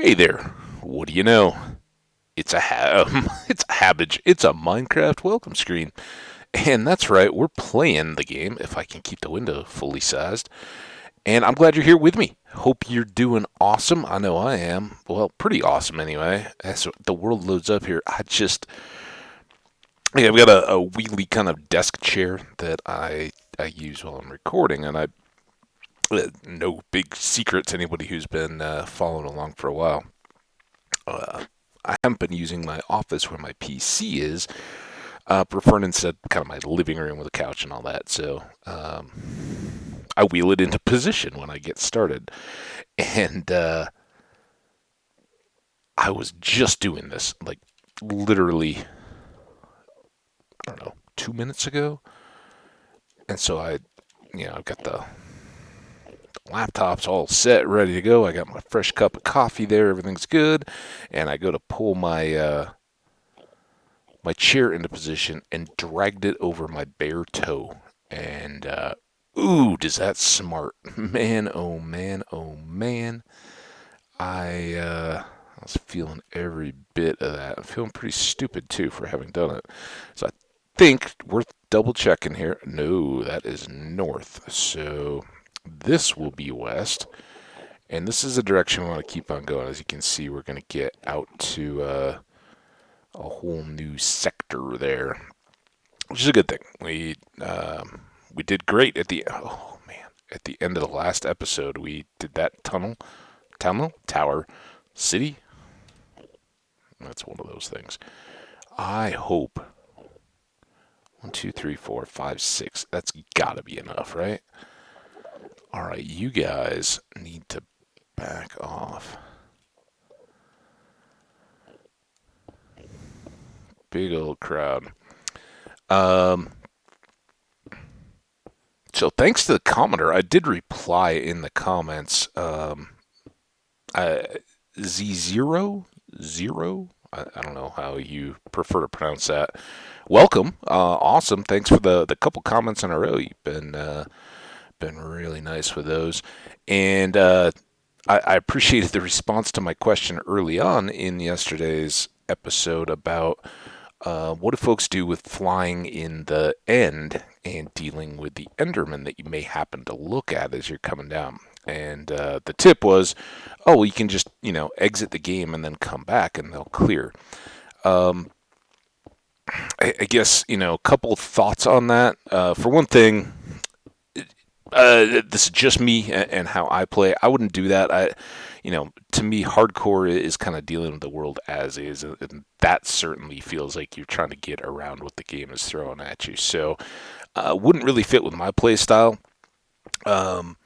Hey there. What do you know? It's a Habbage. It's a Minecraft welcome screen. And that's right, we're playing the game if I can keep the window fully sized. And I'm glad you're here with me. Hope you're doing awesome. I know I am. Well, pretty awesome anyway. As the world loads up here, I've got a wheelie kind of desk chair that I use while I'm recording, and no big secret to anybody who's been following along for a while. Uh, I haven't been using my office where my PC is, preferring instead kind of my living room with a couch and all that. So I wheel it into position when I get started. And I was just doing this, like literally, I don't know, 2 minutes ago. And so I've got the laptop's all set, ready to go. I got my fresh cup of coffee there. Everything's good. And I go to pull my chair into position and dragged it over my bare toe. And ooh, does that smart. Man, oh man, oh man. I was feeling every bit of that. I'm feeling pretty stupid too for having done it. So I think worth double checking here. No, that is north. So this will be west. And this is the direction we want to keep on going. As you can see, we're going to get out to a whole new sector there, which is a good thing. We did great at the at the end of the last episode. We did that tunnel, tower, city. That's one of those things. I hope 1, 2, 3, 4, 5, 6. That's got to be enough, right? All right, you guys need to back off. Big old crowd. Um, so thanks to the commenter, I did reply in the comments. Uh, Z0? I don't know how you prefer to pronounce that. Welcome. Awesome. Thanks for the couple comments in a row. You've been really nice with those. And I appreciated the response to my question early on in yesterday's episode about what do folks do with flying in the end and dealing with the Enderman that you may happen to look at as you're coming down. And the tip was, oh, well, you can just exit the game and then come back and they'll clear. Um, I guess a couple of thoughts on that. For one thing, this is just me and how I play. I wouldn't do that. To me, hardcore is kind of dealing with the world as is, and that certainly feels like you're trying to get around what the game is throwing at you. So, wouldn't really fit with my play style. Um,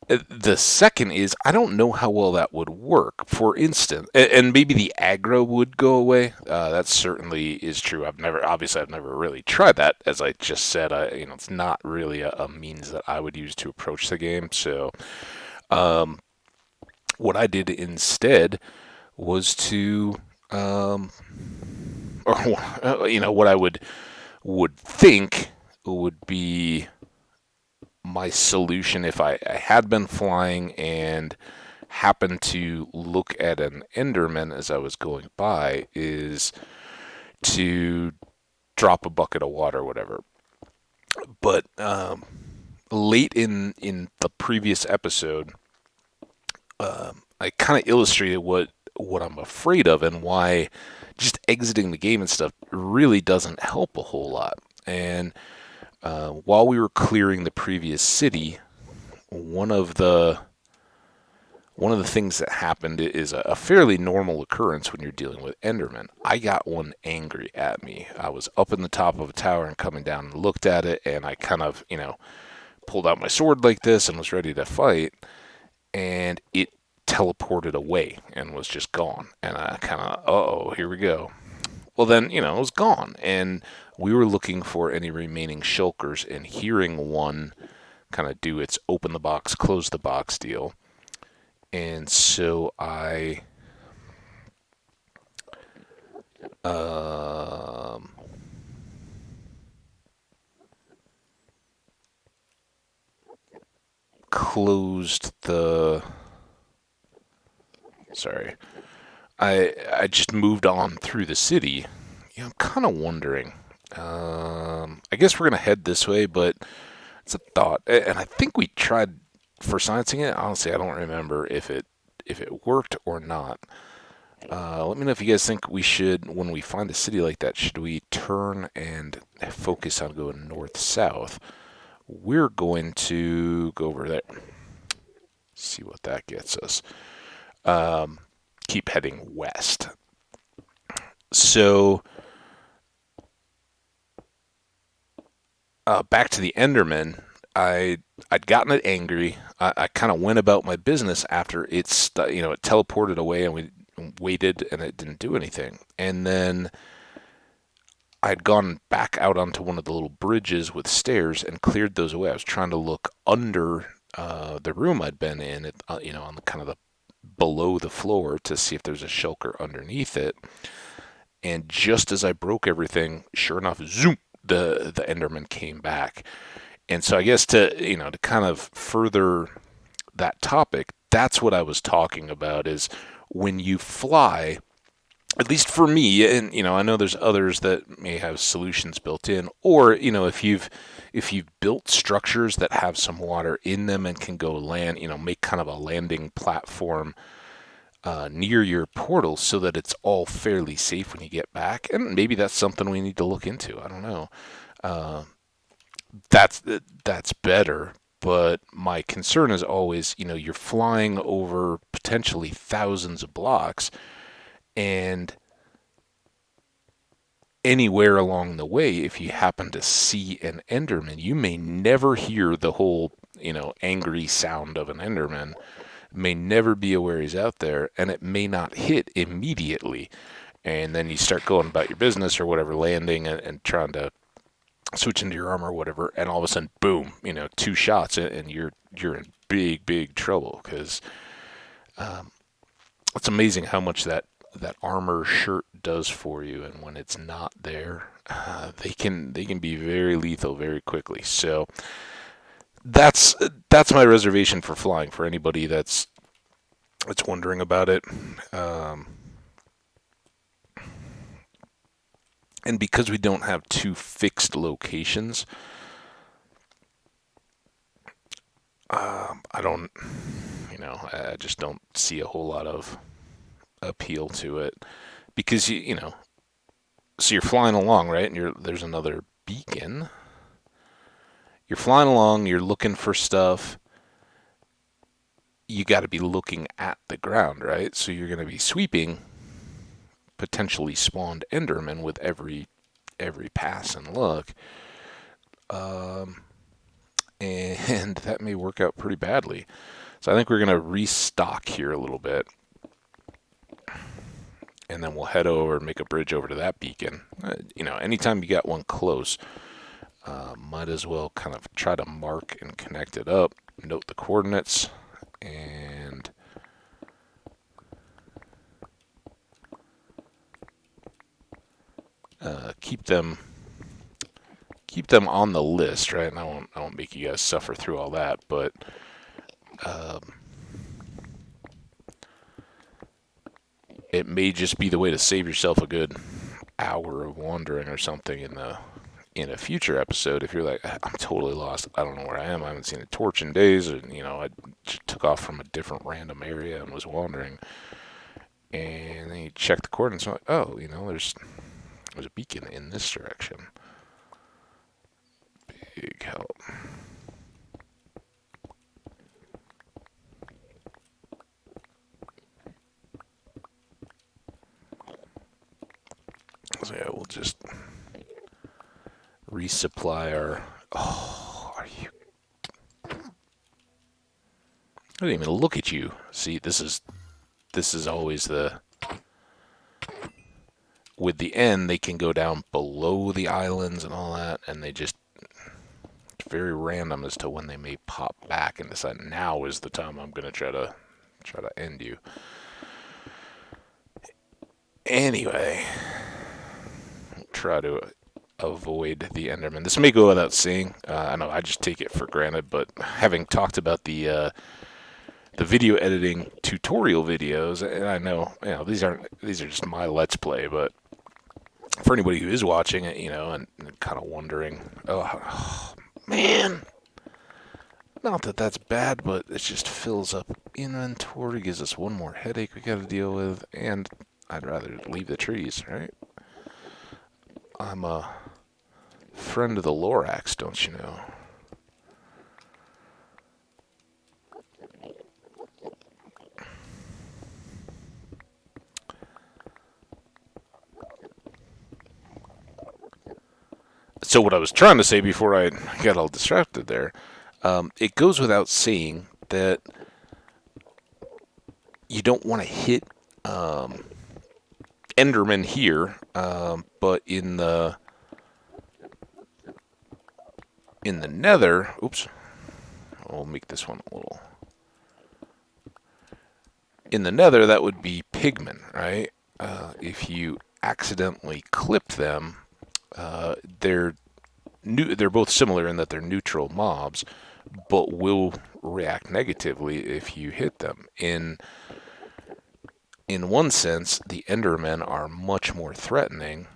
the second is I don't know how well that would work. For instance, and maybe the aggro would go away. That certainly is true. I've never really tried that. As I just said, it's not really a means that I would use to approach the game. So, um, what I did instead was to, um, or what I would think would be my solution if I had been flying and happened to look at an Enderman as I was going by is to drop a bucket of water or whatever. But late in the previous episode, I kind of illustrated what I'm afraid of and why just exiting the game and stuff really doesn't help a whole lot. And while we were clearing the previous city, one of the things that happened is a fairly normal occurrence when you're dealing with Enderman. I got one angry at me. I was up in the top of a tower and coming down and looked at it, and I kind of, pulled out my sword like this and was ready to fight, and it teleported away and was just gone. And I kind of, oh, here we go. Well, then, it was gone. And we were looking for any remaining shulkers and hearing one kind of do its open the box, close the box deal. And so I um, closed the Sorry. I just moved on through the city. Yeah, I'm kind of wondering. I guess we're gonna head this way, but it's a thought, and I think we tried for sciencing it. Honestly, I don't remember if it worked or not. Let me know if you guys think we should, when we find a city like that, should we turn and focus on going north south? We're going to go over there, see what that gets us. Um, Keep heading west. So back to the Enderman. I'd gotten it angry. I kind of went about my business after it teleported away and we waited and it didn't do anything. And then I'd gone back out onto one of the little bridges with stairs and cleared those away. I was trying to look under the room I'd been in, on the kind of the below the floor to see if there's a shulker underneath it. And just as I broke everything, sure enough, zoom, the Enderman came back. And so I guess to kind of further that topic, that's what I was talking about is when you fly, at least for me, and I know there's others that may have solutions built in, or if you've built structures that have some water in them and can go land, make kind of a landing platform near your portal so that it's all fairly safe when you get back. And maybe that's something we need to look into. I don't know. Uh, that's better. But my concern is always, you're flying over potentially thousands of blocks, and anywhere along the way, if you happen to see an Enderman, you may never hear the whole, angry sound of an Enderman, may never be aware he's out there, and it may not hit immediately. And then you start going about your business or whatever, landing and trying to switch into your armor or whatever, and all of a sudden, boom, two shots, and you're in big trouble because it's amazing how much that armor shirt does for you, and when it's not there, they can be very lethal very quickly. So that's my reservation for flying for anybody that's wondering about it. Um, and because we don't have two fixed locations, I don't, I just don't see a whole lot of appeal to it because so you're flying along, right? And there's another beacon. You're flying along, you're looking for stuff. You got to be looking at the ground, right? So you're going to be sweeping potentially spawned Enderman with every pass and look. Um, and that may work out pretty badly. So I think we're going to restock here a little bit. And then we'll head over and make a bridge over to that beacon. Anytime you got one close, might as well kind of try to mark and connect it up. Note the coordinates and keep them on the list, right? And I won't make you guys suffer through all that, but um, it may just be the way to save yourself a good hour of wandering or something in a future episode. If you're like, I'm totally lost, I don't know where I am, I haven't seen a torch in days, or I just took off from a different random area and was wandering, and then you check the coordinates, and like, oh, there's a beacon in this direction. Big help. So yeah, we'll just resupply our. Oh, are you? I didn't even look at you. See, this is always the. With the end, they can go down below the islands and all that, and it's very random as to when they may pop back and decide now is the time I'm gonna try to end you. Anyway, try to avoid the Enderman. This may go without saying. I know I just take it for granted, but having talked about the the video editing tutorial videos, and I know, these are just my Let's Play, but for anybody who is watching it, and kind of wondering, oh man, not that that's bad, but it just fills up inventory, gives us one more headache we got to deal with, and I'd rather leave the trees, right? I'm a friend of the Lorax, don't you know? So what I was trying to say before I got all distracted there, it goes without saying that you don't want to hit Enderman here, but in the Nether, oops, I'll make this one a little. In the Nether, that would be pigmen, right? If you accidentally clip them, they're both similar in that they're neutral mobs, but will react negatively if you hit them. In one sense, the Endermen are much more threatening,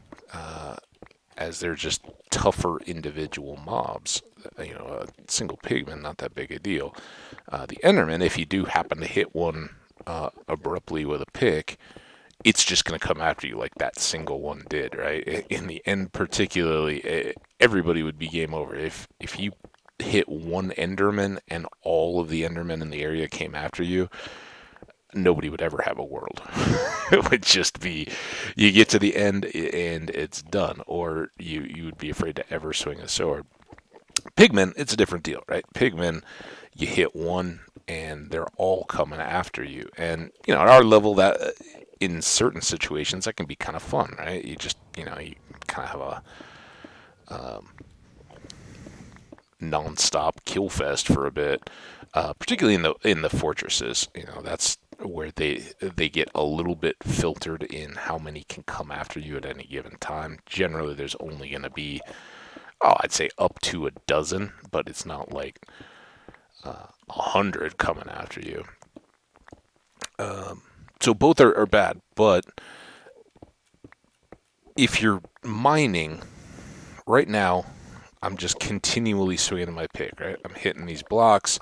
as they're just tougher individual mobs. A single pigman, not that big a deal. The Enderman, if you do happen to hit one abruptly with a pick, it's just going to come after you like that single one did, right? In the end, particularly, everybody would be game over. If you hit one Enderman and all of the Endermen in the area came after you, nobody would ever have a world. It would just be, you get to the end and it's done, or you would be afraid to ever swing a sword. Pigmen, it's a different deal, right? Pigmen, you hit one and they're all coming after you. And, at our level, that in certain situations, that can be kind of fun, right? You just, you kind of have a non-stop kill fest for a bit, particularly in the fortresses. That's where they get a little bit filtered in how many can come after you at any given time. Generally, there's only going to be, I'd say up to a dozen, but it's not like 100 coming after you. So both are bad, but if you're mining right now, I'm just continually swinging my pick, right? I'm hitting these blocks.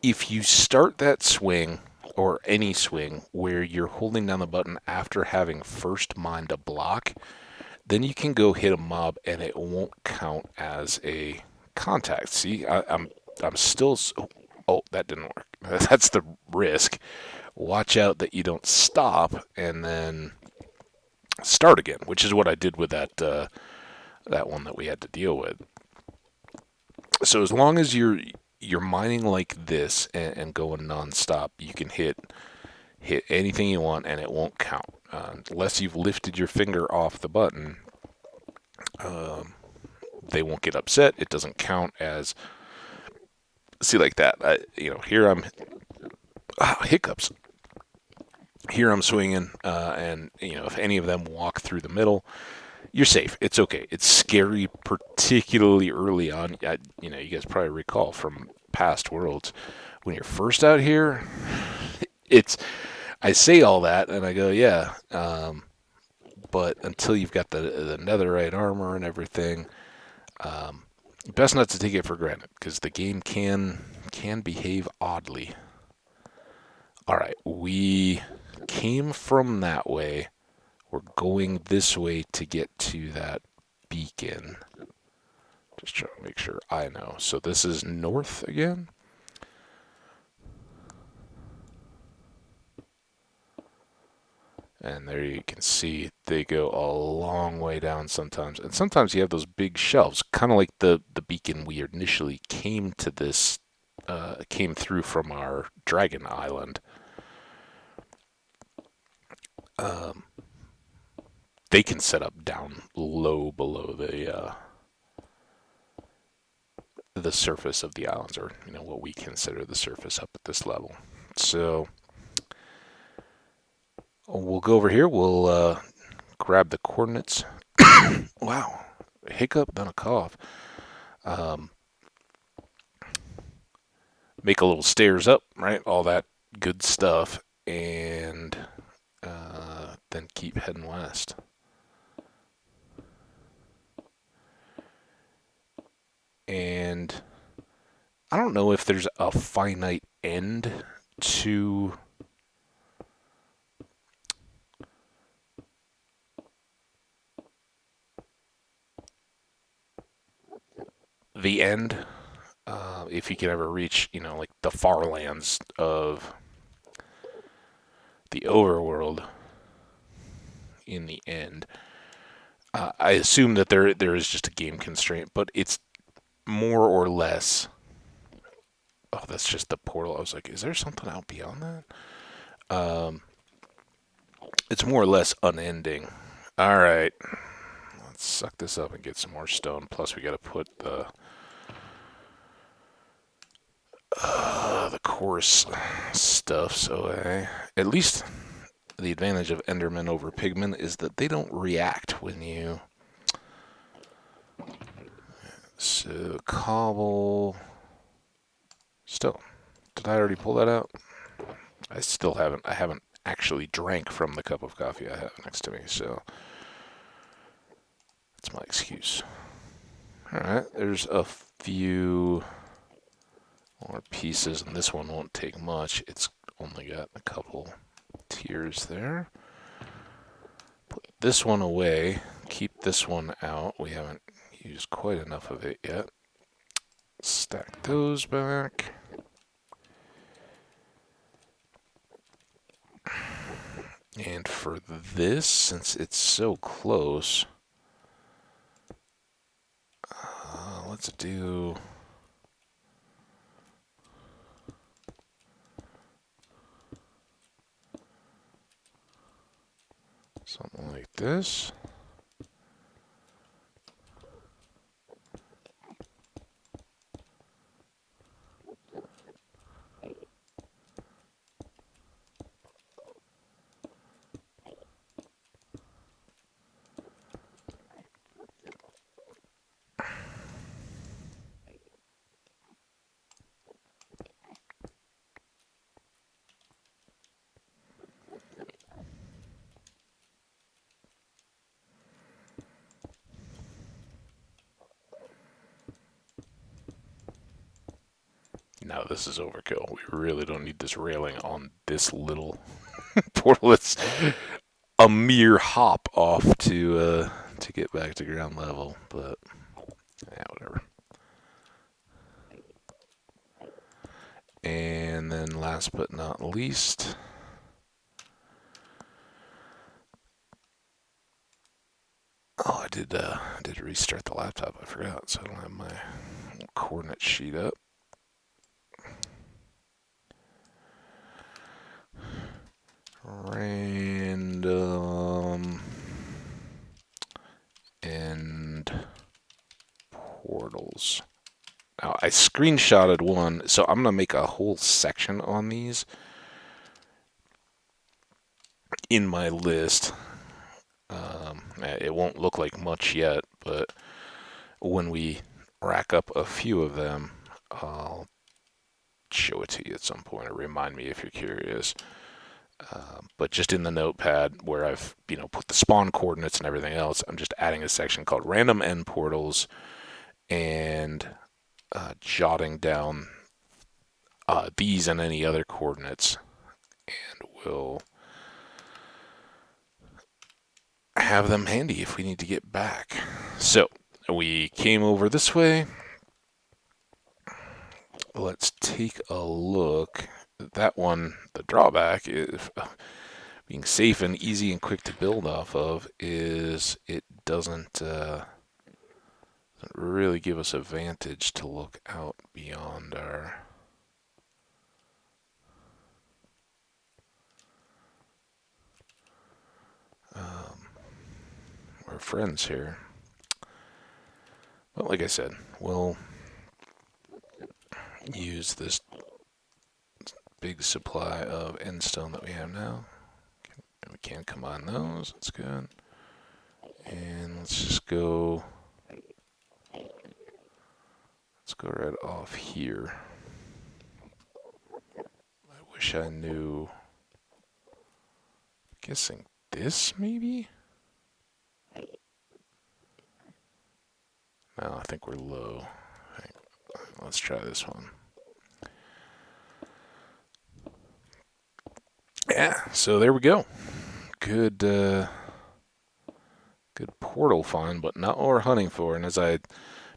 If you start that swing, or any swing, where you're holding down the button after having first mined a block, then you can go hit a mob and it won't count as a contact. See, I'm still... Oh, that didn't work. That's the risk. Watch out that you don't stop and then start again, which is what I did with that one that we had to deal with. So as long as you're mining like this and going nonstop, you can hit anything you want and it won't count, unless you've lifted your finger off the button. They won't get upset. It doesn't count as... See, like that. Here I'm... hiccups. Here I'm swinging, and if any of them walk through the middle, you're safe. It's okay. It's scary, particularly early on. You guys probably recall from past worlds, when you're first out here, I say all that and I go, yeah, but until you've got the netherite armor and everything, best not to take it for granted, because the game can behave oddly. All right, we came from that way. We're going this way to get to that beacon. Just trying to make sure I know. So this is north again. And there you can see they go a long way down sometimes. And sometimes you have those big shelves, kind of like the beacon we initially came to this, came through from our Dragon Island. They can set up down low below the surface of the islands, or what we consider the surface up at this level. So we'll go over here. We'll grab the coordinates. Wow, a hiccup, then a cough. make a little stairs up, right? All that good stuff, and then keep heading west. And I don't know if there's a finite end to the end. If you can ever reach, like the far lands of the overworld in the end. I assume that there is just a game constraint, but it's more or less. Oh, that's just the portal. I was like, is there something out beyond that? It's more or less unending. All right, let's suck this up and get some more stone. Plus, we got to put the coarse stuffs away. At least the advantage of Enderman over Pigmen is that they don't react when you. So cobble. Still, did I already pull that out? I still haven't. I haven't actually drank from the cup of coffee I have next to me, so that's my excuse. All right, there's a few more pieces, and this one won't take much. It's only got a couple tiers there. Put this one away. Keep this one out. We haven't used quite enough of it yet. Stack those back. And for this, since it's so close, let's do something like this. Now this is overkill. We really don't need this railing on this little portal. It's a mere hop off to get back to ground level, but yeah, whatever. And then last but not least, oh, I did restart the laptop. I forgot, so I don't have my coordinate sheet up. Random and portals. Now, I screenshotted one, so I'm going to make a whole section on these in my list. It won't look like much yet, but when we rack up a few of them, I'll show it to you at some point or remind me if you're curious. But just in the notepad where I've put the spawn coordinates and everything else, I'm just adding a section called random end portals and jotting down these and any other coordinates, and we'll have them handy if we need to get back. So we came over this way. Let's take a look. That one, the drawback is being safe and easy and quick to build off of is it doesn't really give us a vantage to look out beyond our friends here. But like I said, we'll use this big supply of endstone that we have now. We can combine those. That's good. And let's just go. Let's go right off here. Wish I knew. Guessing this, maybe? No, I think we're low. Let's try this one. Yeah, so there we go. Good, good portal find, but not what we're hunting for. And as I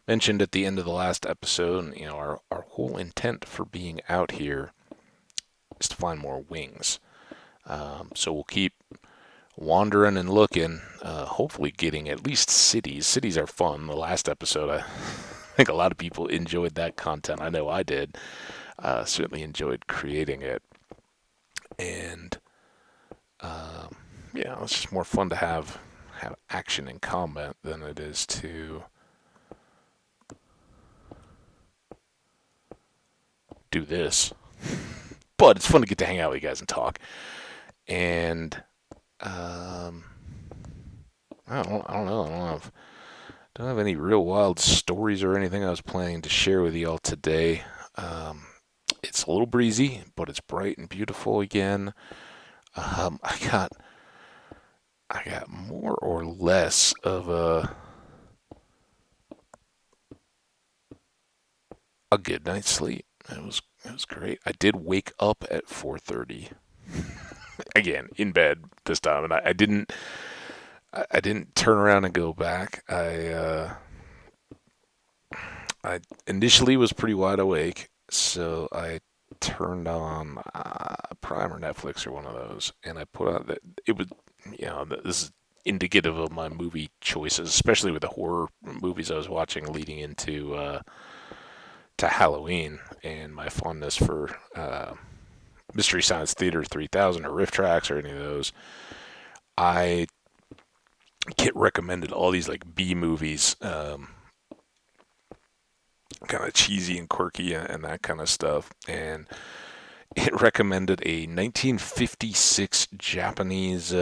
mentioned at the end of the last episode, our whole intent for being out here is to find more wings. So we'll keep wandering and looking, hopefully getting at least cities. Cities are fun. The last episode, I think a lot of people enjoyed that content. I know I did. Certainly enjoyed creating it. And yeah, it's just more fun to have action and combat than it is to do this. But it's fun to get to hang out with you guys and talk. And I don't know. Don't have any real wild stories or anything I was planning to share with y'all today. It's a little breezy, but it's bright and beautiful again. I got more or less of a good night's sleep. It was great. I did wake up at 4:30 again in bed this time, and I didn't turn around and go back. I initially was pretty wide awake, so I turned on Prime or Netflix or one of those, and I put on that. It was, this is indicative of my movie choices, especially with the horror movies I was watching leading into to Halloween, and my fondness for Mystery Science Theater 3000 or RiffTrax or any of those. I get recommended all these like B movies, kind of cheesy and quirky and that kind of stuff. And it recommended a 1956 Japanese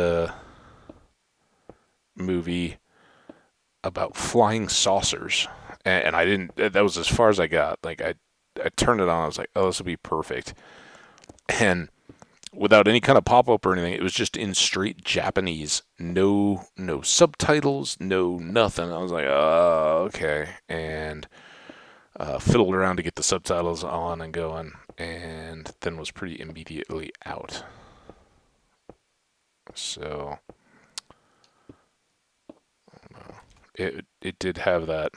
movie about flying saucers. And I didn't, that was as far as I got. Like, I turned it on, I was like, oh, this will be perfect. And without any kind of pop up or anything, it was just in straight Japanese. No subtitles, no nothing. I was like, oh, okay. And fiddled around to get the subtitles on and going, and then was pretty immediately out. So it did have that.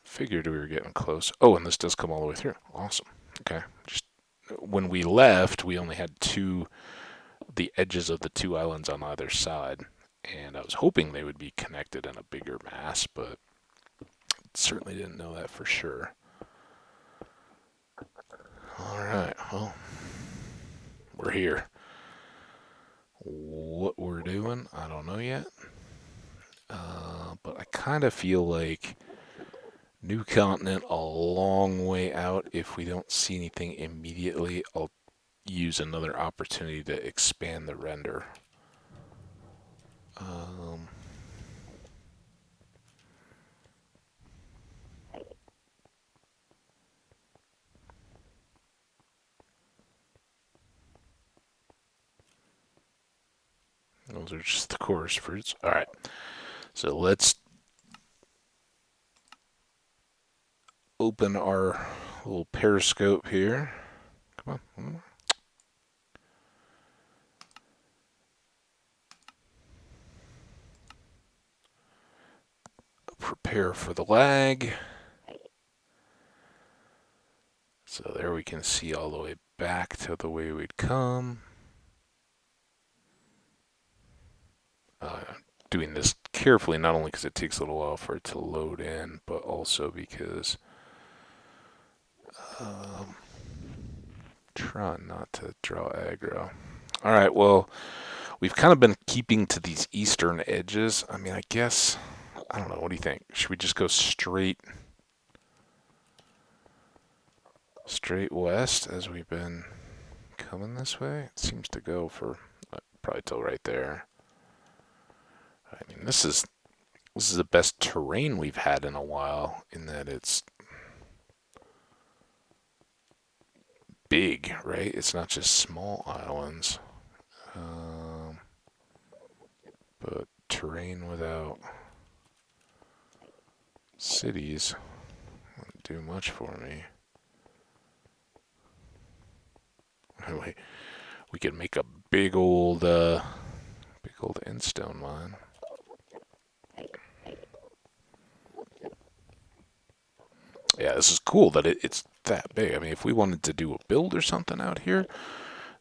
Figured we were getting close. Oh, and this does come all the way through. Awesome. Okay. Just when we left, we only had the edges of the two islands on either side, and I was hoping they would be connected in a bigger mass, but certainly didn't know that for sure. All right. Well, we're here. What we're doing, I don't know yet. But I kind of feel like New Continent a long way out. If we don't see anything immediately, I'll use another opportunity to expand the render. Um, those are just the chorus fruits. All right. So let's open our little periscope here. Come on. Prepare for the lag. So there we can see all the way back to the way we'd come. Doing this carefully, not only because it takes a little while for it to load in, but also because trying not to draw aggro. All right, well, we've kind of been keeping to these eastern edges. I mean, I guess, I don't know, what do you think? Should we just go straight west as we've been coming this way? It seems to go for probably till right there. I mean, this is the best terrain we've had in a while, in that it's big, right? It's not just small islands. Um, but terrain without cities wouldn't do much for me. Anyway, we could make a big old endstone mine. Yeah, this is cool that it's that big. I mean, if we wanted to do a build or something out here,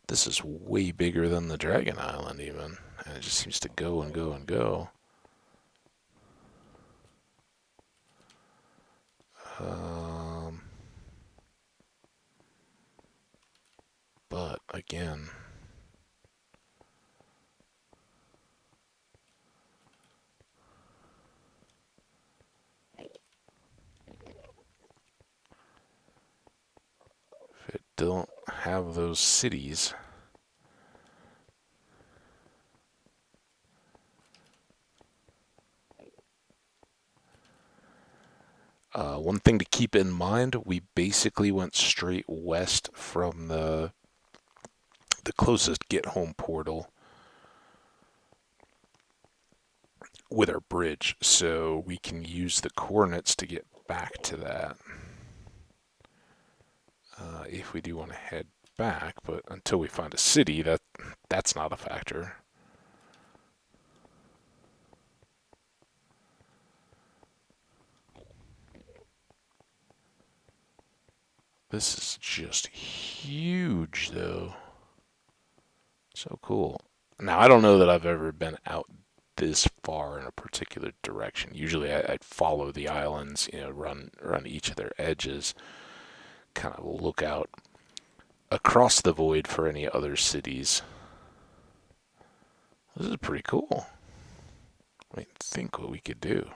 this is way bigger than the Dragon Island even. And it just seems to go and go and go. Um, but again, if it don't have those cities, one thing to keep in mind, we basically went straight west from the closest get home portal with our bridge, so we can use the coordinates to get back to that if we do want to head back. But until we find a city, that's not a factor. This is just huge, though. So cool. Now, I don't know that I've ever been out this far in a particular direction. Usually, I'd follow the islands, run each of their edges, kind of look out across the void for any other cities. This is pretty cool. I mean, think what we could do.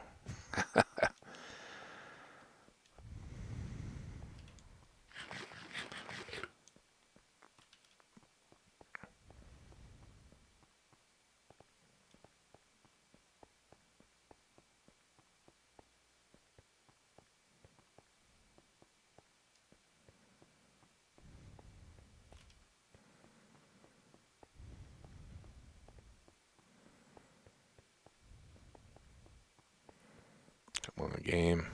Come on, the game.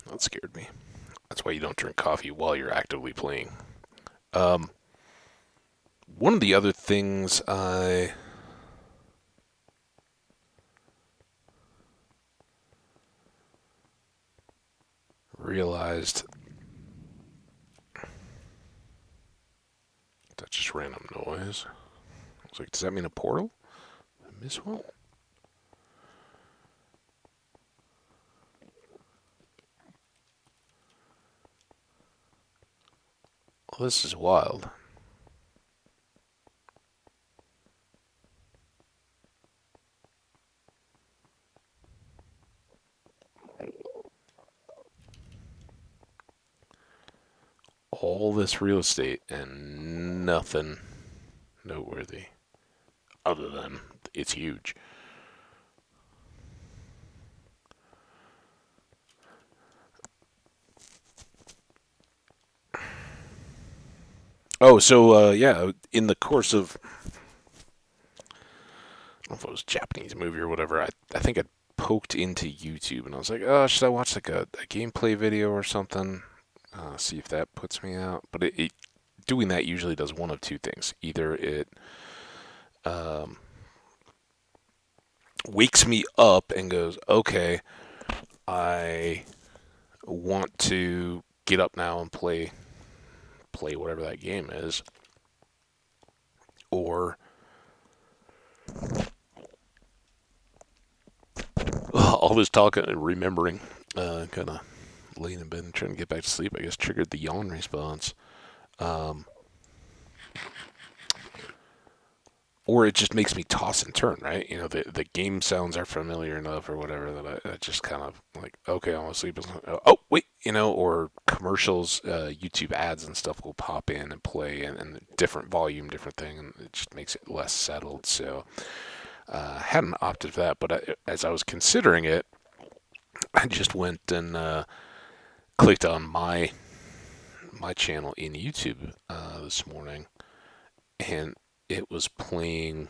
That scared me. That's why you don't drink coffee while you're actively playing. Um, One of the other things I realized, that's just random noise. I was like, does that mean a portal? Did I miss one? Well, this is wild. All this real estate and nothing noteworthy other than it's huge. Oh, so yeah, in the course of I don't know if it was a Japanese movie or whatever, I think I poked into YouTube and I was like, oh, should I watch like a gameplay video or something? See if that puts me out. But doing that usually does one of two things. Either it um, wakes me up and goes, okay, I want to get up now and play whatever that game is, or all this talking and remembering, kind of laying in bed and trying to get back to sleep, I guess triggered the yawn response. Um, or it just makes me toss and turn, right? The game sounds are familiar enough or whatever that I just kind of like, okay, I'm asleep. Oh, wait, or commercials, YouTube ads and stuff will pop in and play and different volume, different thing, and it just makes it less settled. So hadn't opted for that, but as I was considering it, I just went and clicked on my channel in YouTube this morning, and it was playing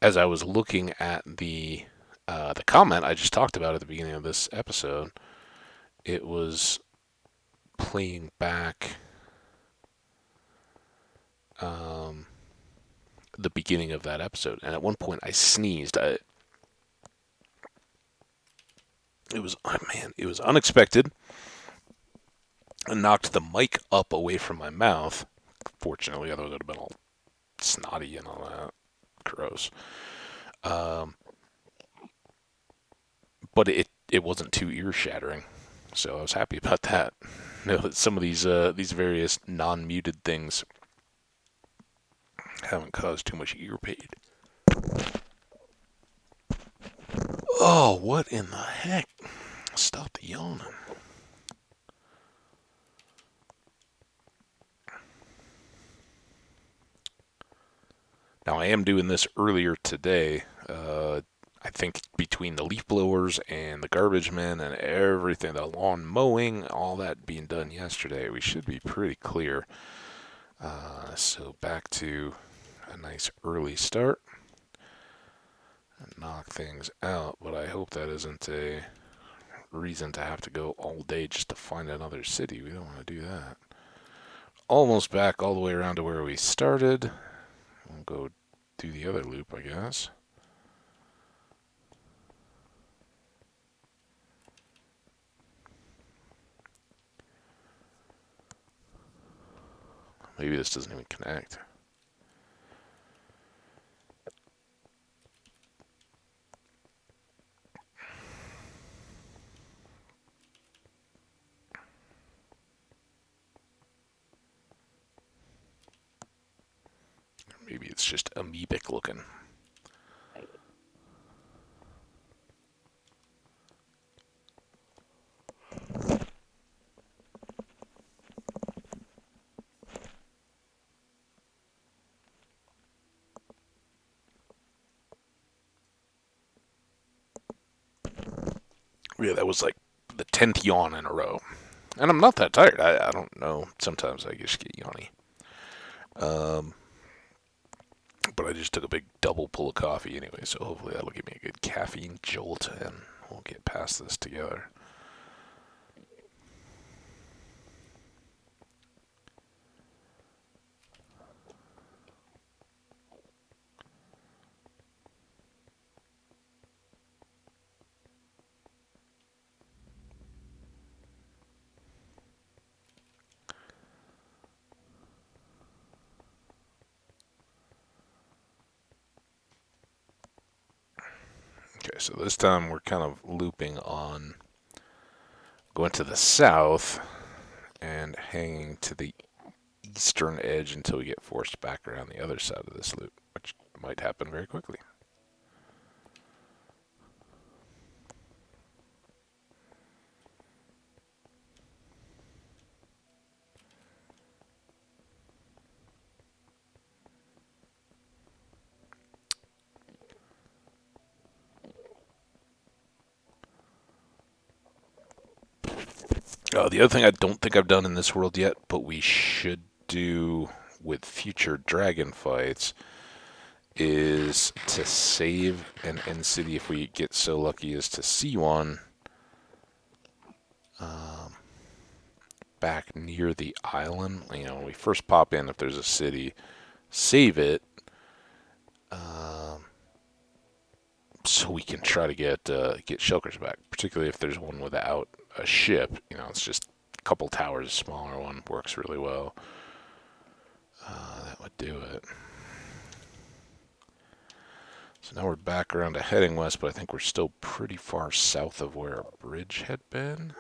as I was looking at the comment I just talked about at the beginning of this episode. It was playing back um, the beginning of that episode, and at one point I sneezed. It was oh man, it was unexpected. I knocked the mic up away from my mouth. Fortunately, otherwise it would have been all snotty and all that. Gross. Um, but it wasn't too ear shattering, so I was happy about that. Some of these various non-muted things haven't caused too much ear pain. Oh, what in the heck? Stop the yawning. Now I am doing this earlier today. I think between the leaf blowers and the garbage men and everything, the lawn mowing, all that being done yesterday, we should be pretty clear. So back to a nice early start and knock things out. But I hope that isn't a reason to have to go all day just to find another city. We don't want to do that. Almost back all the way around to where we started. We'll go do the other loop, I guess. Maybe this doesn't even connect. Maybe it's just amoebic looking. Yeah, that was like the 10th yawn in a row. And I'm not that tired. I don't know. Sometimes I just get yawny. Um, but I just took a big double pull of coffee anyway, so hopefully that'll give me a good caffeine jolt and we'll get past this together. Okay, so this time we're kind of looping on going to the south and hanging to the eastern edge until we get forced back around the other side of this loop, which might happen very quickly. The other thing I don't think I've done in this world yet, but we should do with future dragon fights, is to save an end city if we get so lucky as to see one um, back near the island. When we first pop in, if there's a city, save it, Um, so we can try to get shulkers back, particularly if there's one without a ship. It's just a couple towers, a smaller one works really well. That would do it. So now we're back around to heading west, but I think we're still pretty far south of where our bridge had been.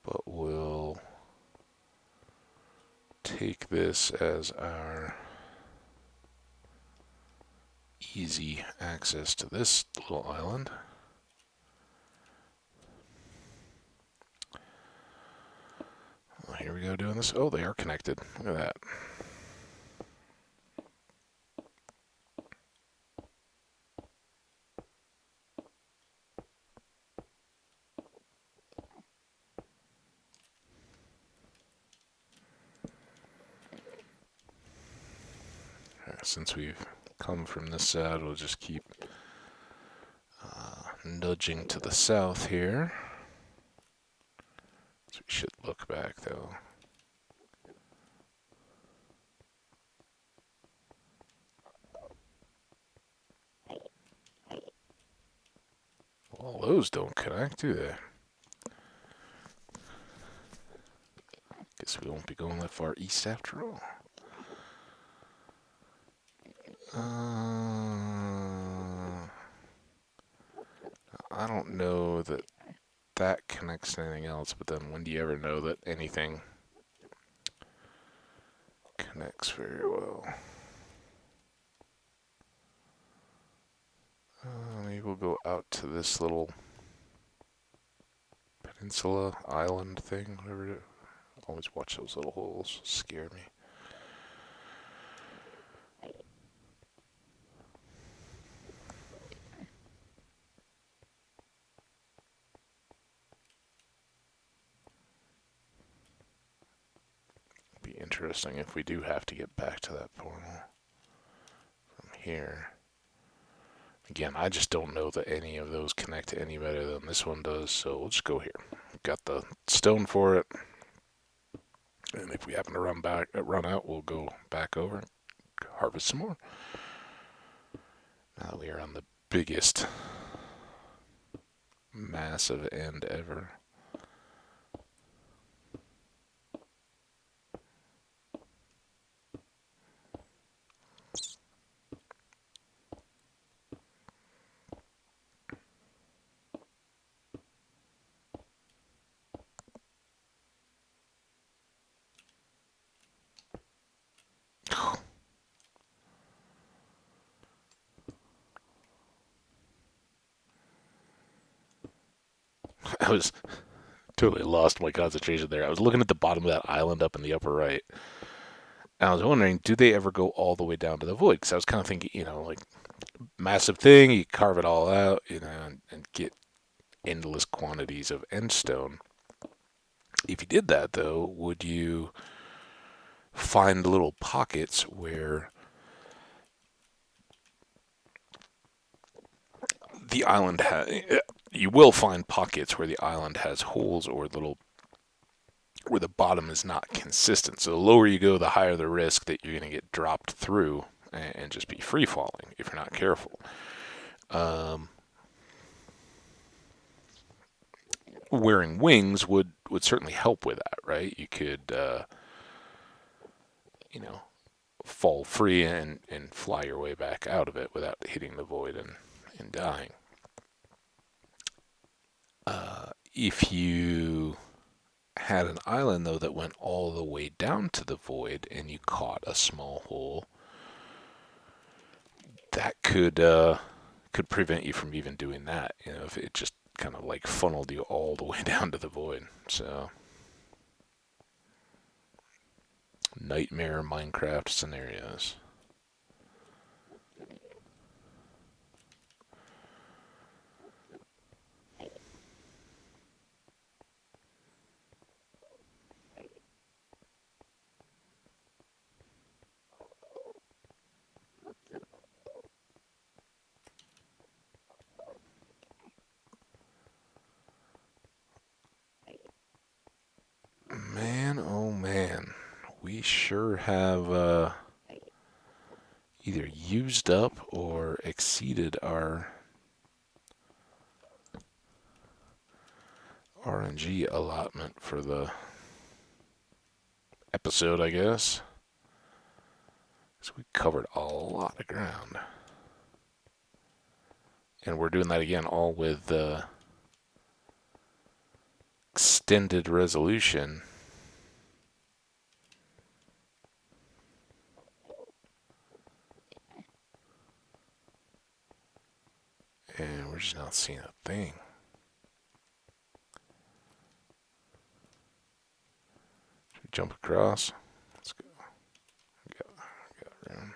But we'll take this as our easy access to this little island. Well, here we go doing this. Oh, they are connected. Look at that. Since we've come from this side, we'll just keep nudging to the south here. So we should look back, though. Well, those don't connect, do they? Guess we won't be going that far east after all. I don't know that that connects to anything else, but then when do you ever know that anything connects very well? Maybe we'll go out to this little peninsula, island thing, whatever it is. I always watch those little holes, scare me. Be interesting if we do have to get back to that portal from here. Again, I just don't know that any of those connect to any better than this one does, so we'll just go here. Got the stone for it, and if we happen to run out, we'll go back over and harvest some more. Now that we are on the biggest massive end ever. I was totally lost my concentration there. I was looking at the bottom of that island up in the upper right. And I was wondering, do they ever go all the way down to the void? Because I was kind of thinking, like massive thing, you carve it all out, and get endless quantities of end stone. If you did that, though, would you find little pockets where the island has? You will find pockets where the island has holes or little where the bottom is not consistent. So the lower you go, the higher the risk that you're going to get dropped through and just be free falling if you're not careful. Wearing wings would certainly help with that, right? You could, you know, fall free and fly your way back out of it without hitting the void and dying. If you had an island though that went all the way down to the void and you caught a small hole, that could prevent you from even doing that. If it just kind of like funneled you all the way down to the void. So nightmare Minecraft scenarios. we sure have either used up or exceeded our RNG allotment for the episode, I guess. So we covered a lot of ground. And we're doing that again all with extended resolution. And we're just not seeing a thing. Should we jump across? Let's go. We got room.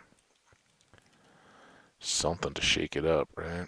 Something to shake it up, right?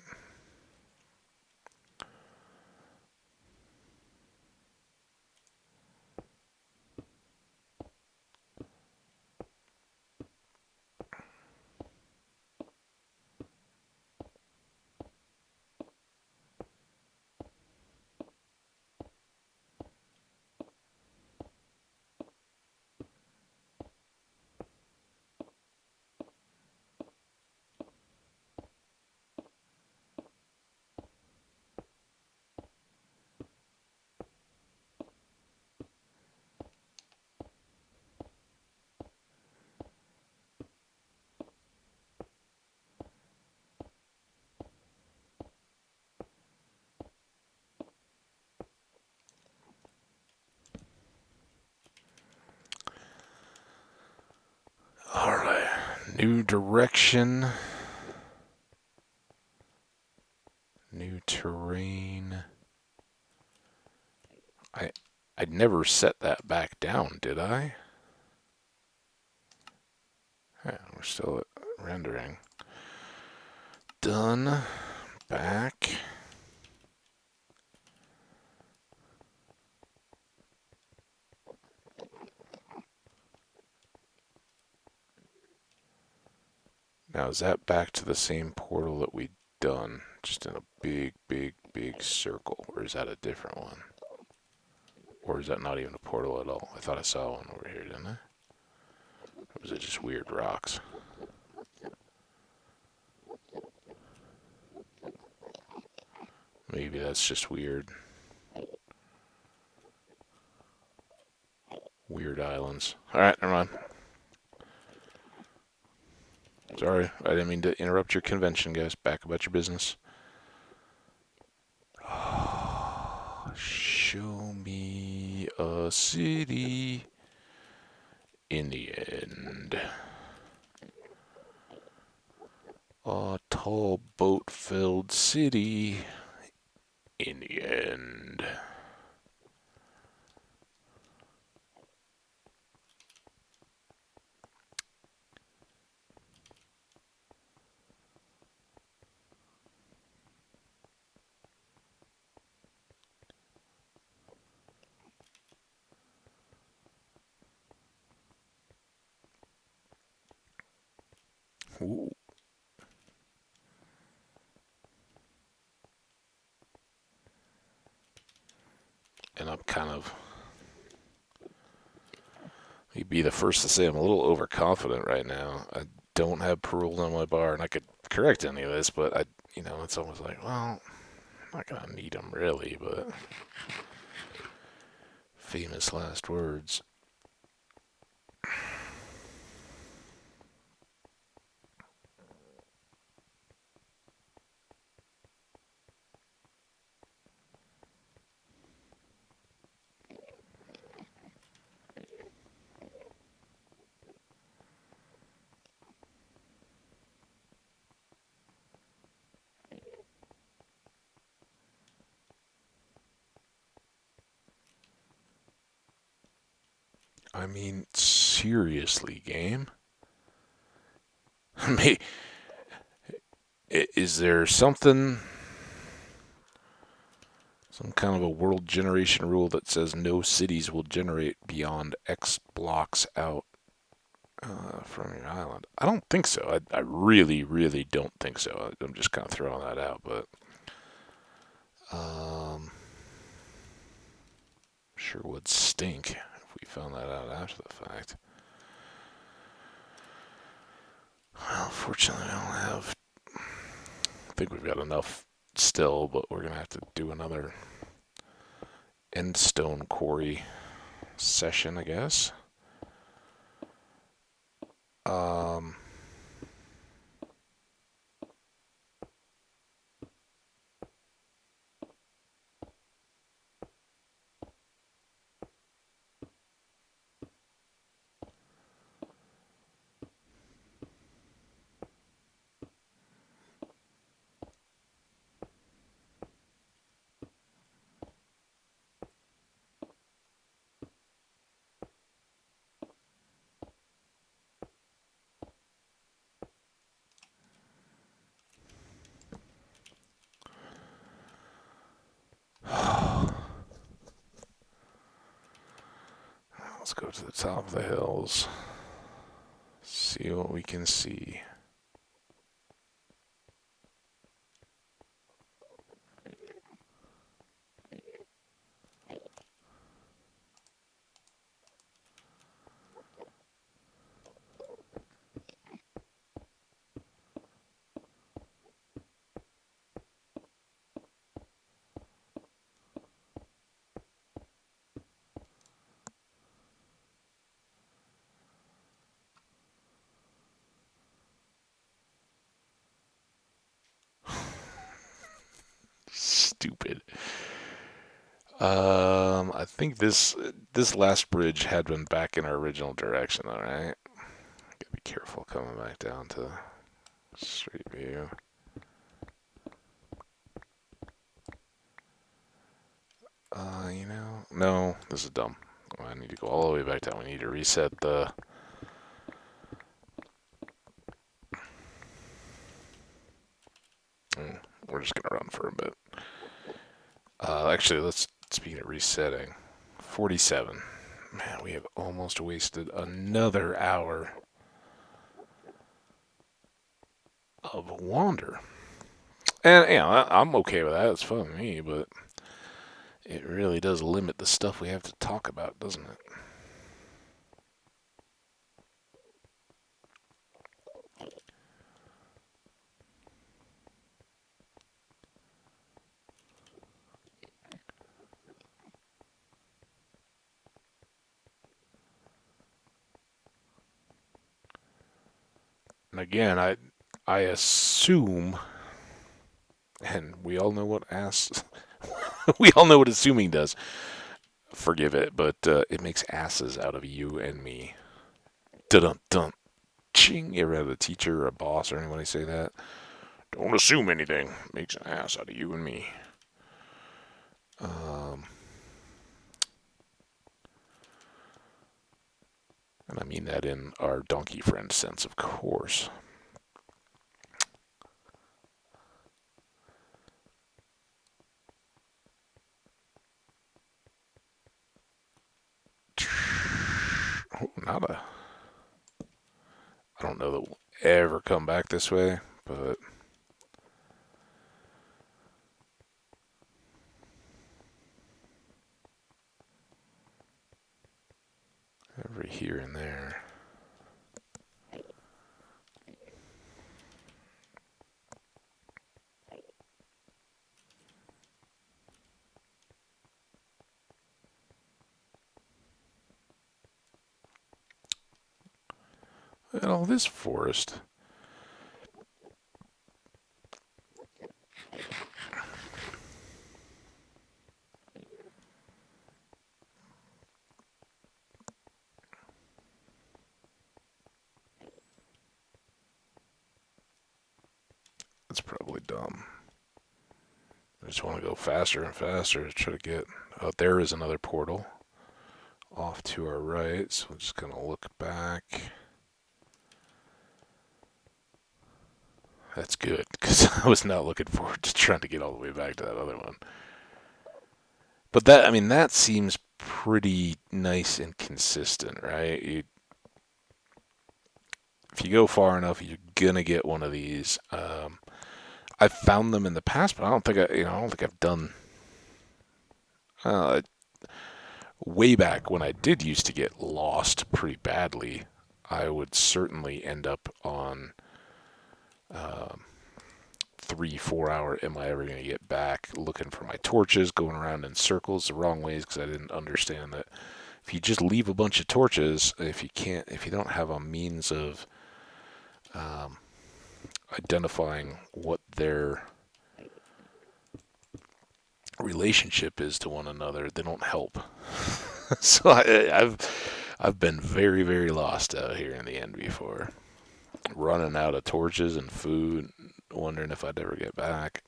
Alright. New direction. New terrain. I'd never set that back down, did I? Yeah, we're still at rendering. Done. Back. Now, is that back to the same portal that we'd done? Just in a big, big, big circle? Or is that a different one? Or is that not even a portal at all? I thought I saw one over here, didn't I? Or was it just weird rocks? Maybe that's just weird. Weird islands. Alright, never mind. Sorry, I didn't mean to interrupt your convention, guys. Back about your business. Show me a city in the end. A tall boat-filled city in the end. Ooh. And I'm kind of... You'd be the first to say I'm a little overconfident right now. I don't have paroled on my bar, and I could correct any of this, but it's almost like, well, I'm not gonna need them really, but famous last words. I mean, seriously, game. Is there something, some kind of a world generation rule that says no cities will generate beyond X blocks out from your island? I don't think so. I really, really don't think so. I'm just kind of throwing that out, but sure would stink if we found that out after the fact. unfortunately, I don't have. I think we've got enough still, but we're gonna have to do another endstone quarry session, I guess. Um, let's go to the top of the hills. See what we can see. Stupid. I think this last bridge had been back in our original direction, all right. Gotta be careful coming back down to Street View. No, this is dumb. I need to go all the way back down. We need to reset the. We're just gonna run for a bit. Actually, let's speaking of resetting. 47. Man, we have almost wasted another hour of wander. And I'm okay with that. It's fun with me, but it really does limit the stuff we have to talk about, doesn't it? And again, I assume, and we all know what we all know what assuming does. Forgive it, but it makes asses out of you and me. Dun dun. Ching. You ever had a teacher or a boss or anybody say that? Don't assume anything. Makes an ass out of you and me. Um, and I mean that in our donkey friend sense, of course. Oh, not a. I don't know that we'll ever come back this way, but every here and there. And all this forest. It's probably dumb. I just want to go faster and faster to try to get. Oh, there is another portal off to our right, so we're just gonna look back. That's good, because I was not looking forward to trying to get all the way back to that other one. But that seems pretty nice and consistent, right? If you go far enough, you're gonna get one of these. I've found them in the past, but I don't think I've done. Uh, Way back when I did used to get lost pretty badly, I would certainly end up on 3-4 hour am I ever going to get back, looking for my torches, going around in circles the wrong ways because I didn't understand that if you just leave a bunch of torches, if you don't have a means of identifying what their relationship is to one another, they don't help. So I've been very, very lost out here in the end before, running out of torches and food, wondering if I'd ever get back.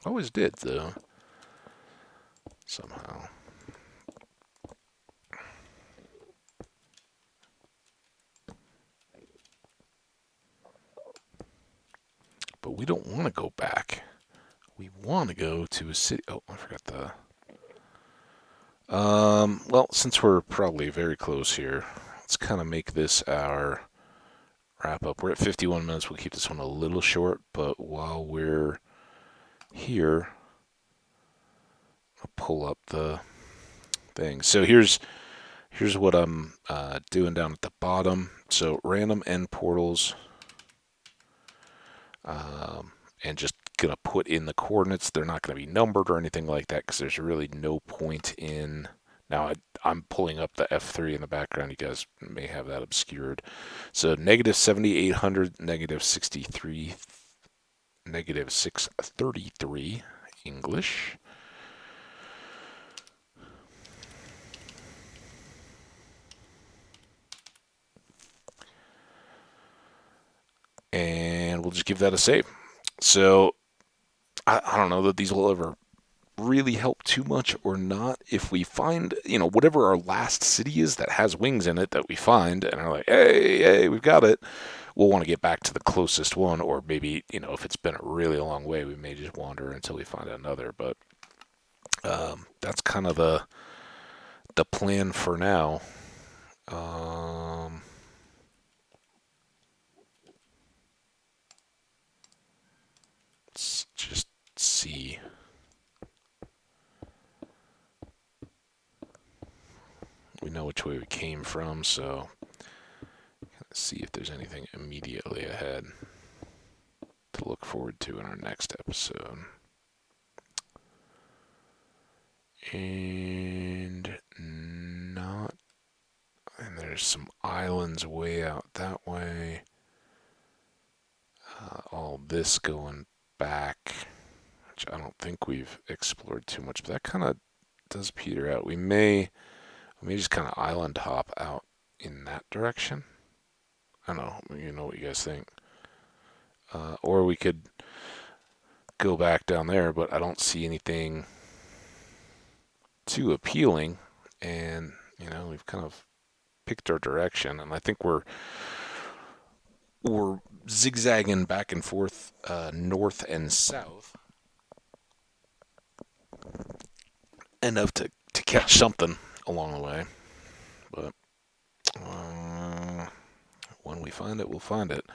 Always did though, somehow. But we don't want to go back. We want to go to a city. Oh, I forgot the. Well, since we're probably very close here, let's kind of make this our wrap up. We're at 51 minutes. We'll keep this one a little short, but while we're here, I'll pull up the thing. So here's what I'm doing down at the bottom. So random end portals, and just gonna put in the coordinates. They're not gonna be numbered or anything like that because there's really no point in. Now I'm pulling up the F3 in the background. You guys may have that obscured. So negative 7,800, negative 63, negative 633 English. And we'll just give that a save. So I don't know that these will ever really help too much or not. If we find, whatever our last city is that has wings in it that we find and are like, hey, we've got it, we'll want to get back to the closest one. Or maybe, if it's been a really long way, we may just wander until we find another. But that's kind of the plan for now. Let's just see. We know which way we came from, so let's see if there's anything immediately ahead to look forward to in our next episode. And there's some islands way out that way. All this going back, which I don't think we've explored too much, but that kind of does peter out. We may just kind of island hop out in that direction. I don't know, what you guys think. Or we could go back down there, but I don't see anything too appealing. And, we've kind of picked our direction, and I think we're zigzagging back and forth, north and south, enough to catch something along the way. But when we find it, we'll find it.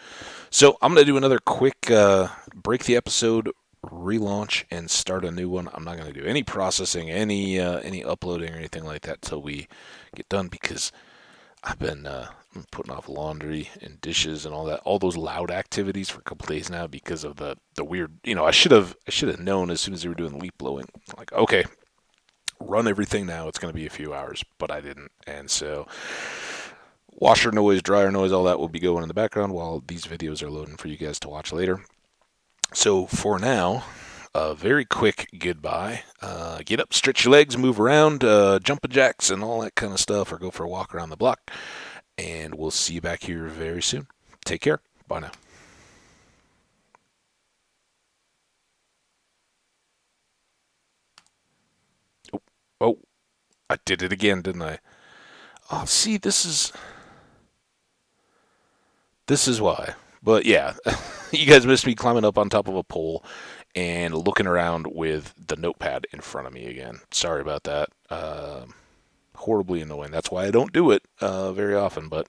So I'm going to do another quick break the episode, relaunch, and start a new one. I'm not going to do any processing, any uploading or anything like that till we get done, because I've been putting off laundry and dishes and all those loud activities for a couple days now because of the weird. I should have known as soon as they were doing leaf blowing. Like, okay, run everything now. It's going to be a few hours, but I didn't, and so washer noise, dryer noise, all that will be going in the background while these videos are loading for you guys to watch later. So for now, a very quick goodbye. Get up, stretch your legs, move around, jumping jacks and all that kind of stuff, or go for a walk around the block. And we'll see you back here very soon. Take care. Bye now. Oh, I did it again, didn't I? Oh, see, this is why. But yeah, you guys missed me climbing up on top of a pole and looking around with the notepad in front of me again. Sorry about that. Horribly annoying. That's why I don't do it very often. But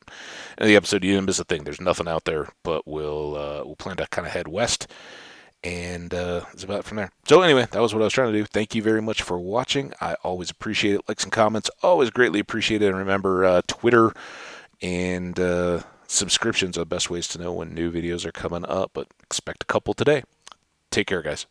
in the episode, you didn't miss a thing. There's nothing out there, but we'll plan to kind of head west, and it's about from there. So anyway, that was what I was trying to do. Thank you very much for watching. I always appreciate it. Likes and comments, always greatly appreciated. And remember, Twitter and Subscriptions are the best ways to know when new videos are coming up, but expect a couple today. Take care, guys.